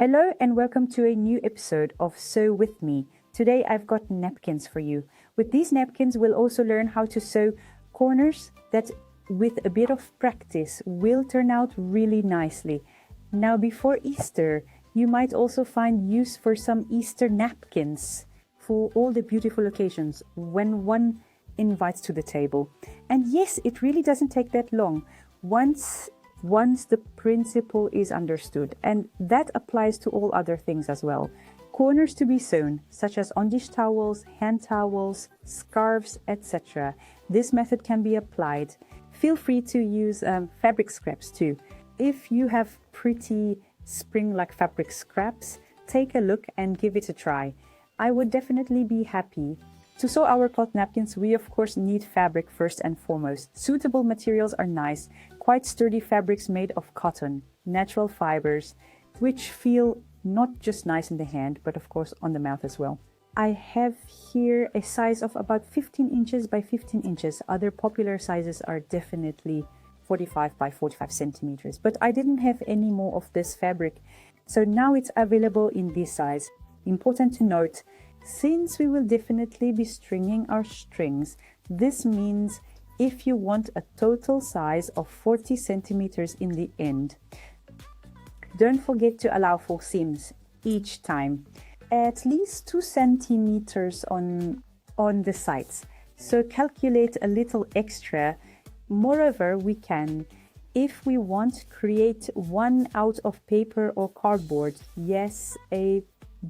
Hello and welcome to a new episode of Sew With Me. Today I've got napkins for you. With these napkins we'll also learn how to sew corners that with a bit of practice will turn out really nicely. Now before Easter you might also find use for some Easter napkins for all the beautiful occasions when one invites to the table. And yes, it really doesn't take that long once the principle is understood, and that applies to all other things as well. Corners to be sewn, such as on-dish towels, hand towels, scarves, etc. This method can be applied. Feel free to use fabric scraps too. If you have pretty spring-like fabric scraps, take a look and give it a try. I would definitely be happy. To sew our cloth napkins, we of course need fabric first and foremost. Suitable materials are nice, quite sturdy fabrics made of cotton, natural fibers, which feel not just nice in the hand, but of course on the mouth as well. I have here a size of about 15 inches by 15 inches. Other popular sizes are definitely 45 by 45 centimeters, but I didn't have any more of this fabric. So now it's available in this size. Important to note, since we will definitely be stringing our strings, this means if you want a total size of 40 centimeters in the end, don't forget to allow for seams each time, at least 2 centimeters on the sides. So calculate a little extra. Moreover, we can, if we want, create one out of paper or cardboard. Yes,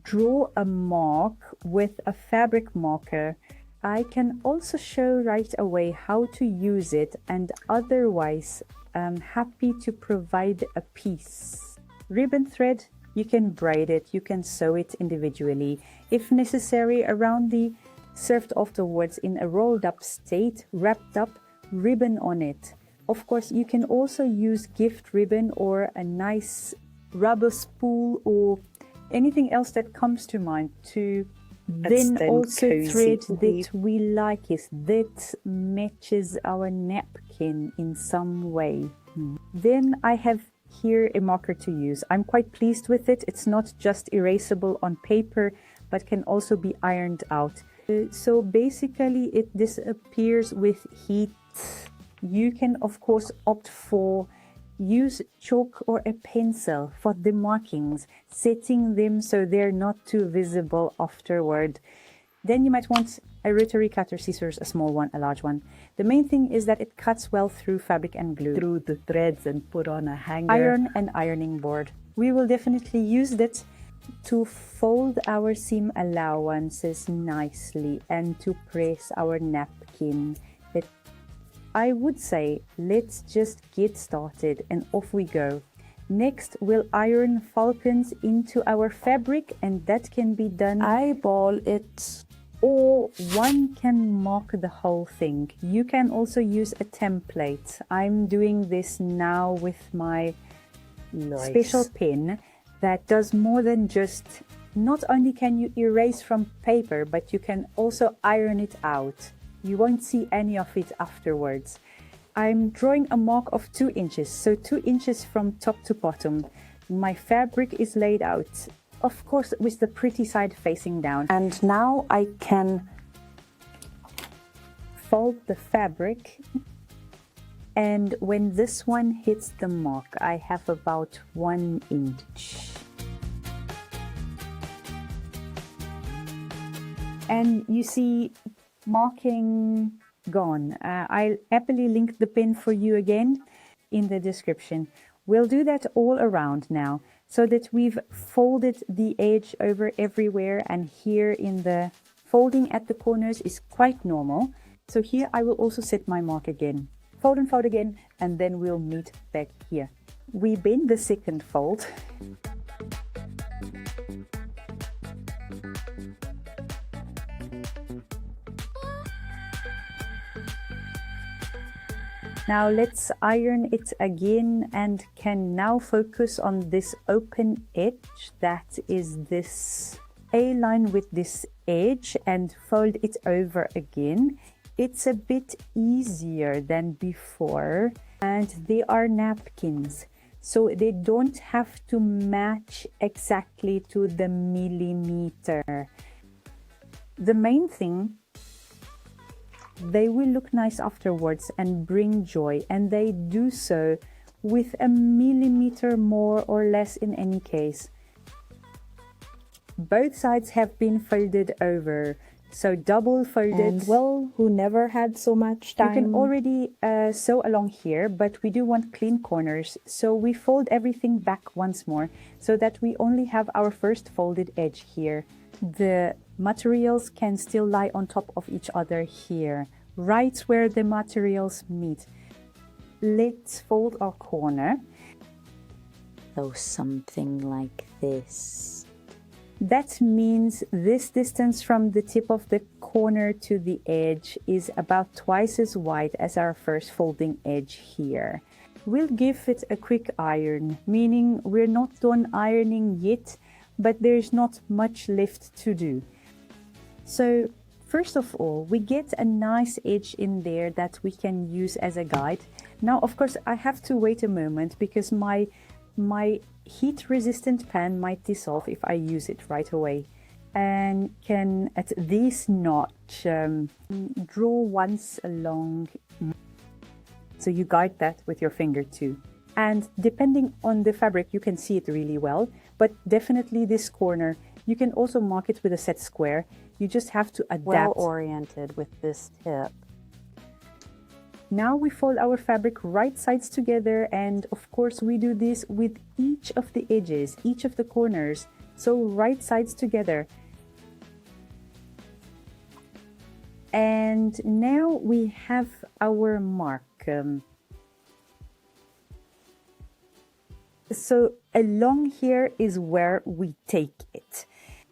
draw a mark with a fabric marker. I can also show right away how to use it, and otherwise I'm happy to provide a piece. Ribbon thread, you can braid it, you can sew it individually. If necessary, around the served afterwards in a rolled up state, wrapped up, ribbon on it. Of course, you can also use gift ribbon or a nice rubber spool or anything else that comes to mind to then also thread that we like is that matches our napkin in some way. Then I have here a marker to use. I'm quite pleased with it. It's not just erasable on paper but can also be ironed out. So basically it disappears with heat. You can of course opt for use chalk or a pencil for the markings, setting them so they're not too visible afterward. Then you might want a rotary cutter scissors, a small one, a large one. The main thing is that it cuts well through fabric and glue. Through the threads and put on a hanger. Iron and ironing board. We will definitely use that to fold our seam allowances nicely and to press our napkin. I would say let's just get started and off we go. Next we'll iron falcons into our fabric, and that can be done eyeball it, or one can mark the whole thing. You can also use a template. I'm doing this now with my special pen that does more than just, not only can you erase from paper, but you can also iron it out. You won't see any of it afterwards. I'm drawing a mark of 2 inches, so 2 inches from top to bottom. My fabric is laid out, of course with the pretty side facing down. And now I can fold the fabric, and when this one hits the mark, I have about 1 inch. And you see, marking gone. I'll happily link the pin for you again in the description. We'll do that all around now so that we've folded the edge over everywhere, and here in the folding at the corners is quite normal. So here I will also set my mark again. Fold and fold again, and then we'll meet back here. We bend the second fold. Now let's iron it again, and can now focus on this open edge that is this A-line with this edge, and fold it over again. It's a bit easier than before, and they are napkins. so they don't have to match exactly to the millimeter. The main thing, they will look nice afterwards and bring joy, and they do so with a millimeter more or less in any case. Both sides have been folded over, so double folded. And well, who never had so much time? You can already sew along here, but we do want clean corners, so we fold everything back once more so that we only have our first folded edge here. The materials can still lie on top of each other here, right where the materials meet. Let's fold our corner. So something like this. That means this distance from the tip of the corner to the edge is about twice as wide as our first folding edge here. We'll give it a quick iron, meaning we're not done ironing yet, but there's not much left to do. So first of all, we get a nice edge in there that we can use as a guide. Now, of course, I have to wait a moment because my heat-resistant pan might dissolve if I use it right away, and can at this notch draw once along, so you guide that with your finger too. And depending on the fabric, you can see it really well, but definitely this corner, you can also mark it with a set square. You just have to adapt. Well oriented with this tip. Now we fold our fabric right sides together, and of course we do this with each of the edges, each of the corners, so right sides together. And now we have our mark. So along here is where we take it,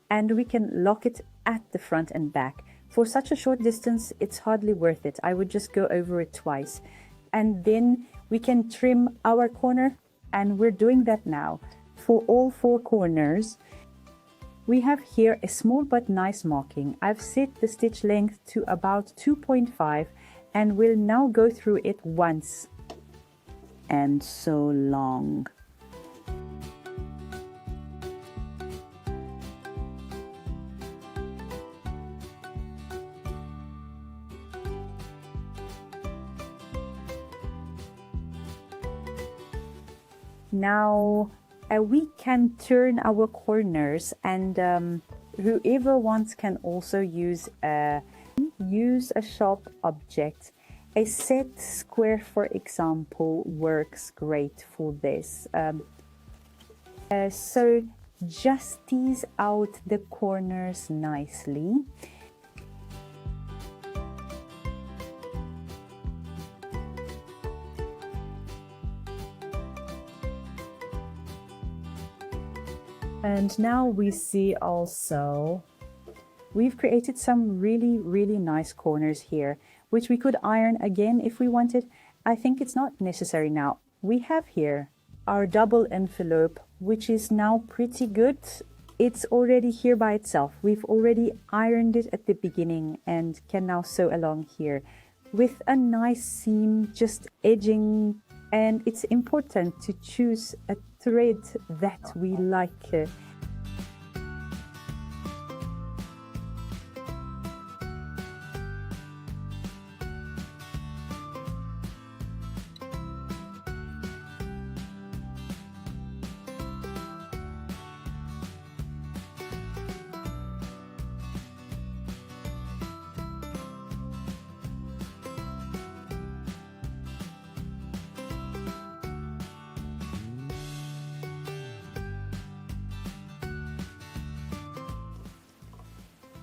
and we can lock it at the front and back. For such a short distance, it's hardly worth it. I would just go over it twice. And then we can trim our corner, and we're doing that now. For all 4 corners, we have here a small but nice marking. I've set the stitch length to about 2.5, and we'll now go through it once. And so long. Now we can turn our corners, and whoever wants can also use a sharp object. A set square, for example, works great for this. So just tease out the corners nicely. And now we see also we've created some really nice corners here, which we could iron again if we wanted. I think it's not necessary now. We have here our double envelope, which is now pretty good. It's already here by itself. We've already ironed it at the beginning and can now sew along here with a nice seam just edging. And it's important to choose a thread that we like.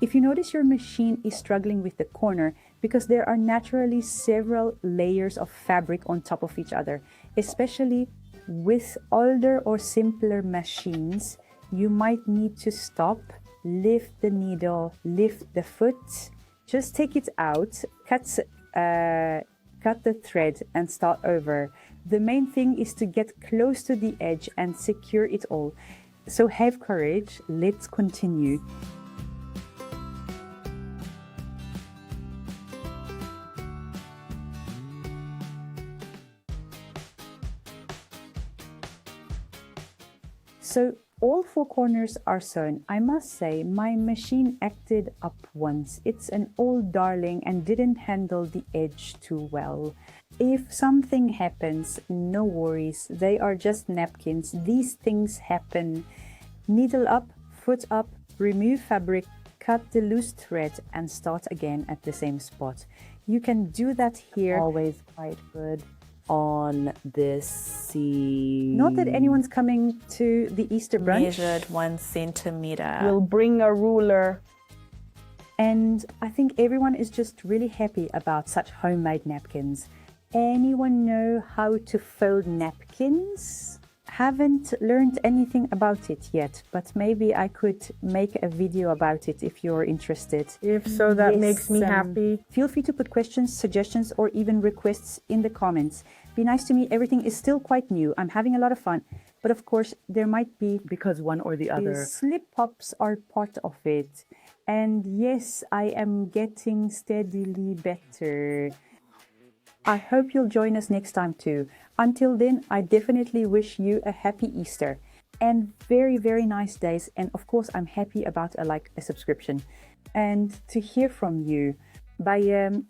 If you notice your machine is struggling with the corner because there are naturally several layers of fabric on top of each other, especially with older or simpler machines, you might need to stop, lift the needle, lift the foot, just take it out, cut the thread and start over. The main thing is to get close to the edge and secure it all. So have courage, let's continue. So all four corners are sewn. I must say, my machine acted up once. It's an old darling and didn't handle the edge too well. If something happens, no worries. They are just napkins. These things happen. Needle up, foot up, remove fabric, cut the loose thread and start again at the same spot. You can do that here. Always quite good on this seam. Not that anyone's coming to the Easter brunch. Measured 1 centimeter. We'll bring a ruler. And I think everyone is just really happy about such homemade napkins. Anyone know how to fold napkins? Haven't learned anything about it yet, but maybe I could make a video about it if you're interested. If so, that Yes, makes me happy. Feel free to put questions, suggestions, or even requests in the comments. Be nice to me. Everything is still quite new. I'm having a lot of fun. But of course, there might be Because one or the other. slip-ups are part of it. And yes, I am getting steadily better. I hope you'll join us next time too. Until then, I definitely wish you a happy Easter and very, very nice days. And of course, I'm happy about a subscription and to hear from you. Bye.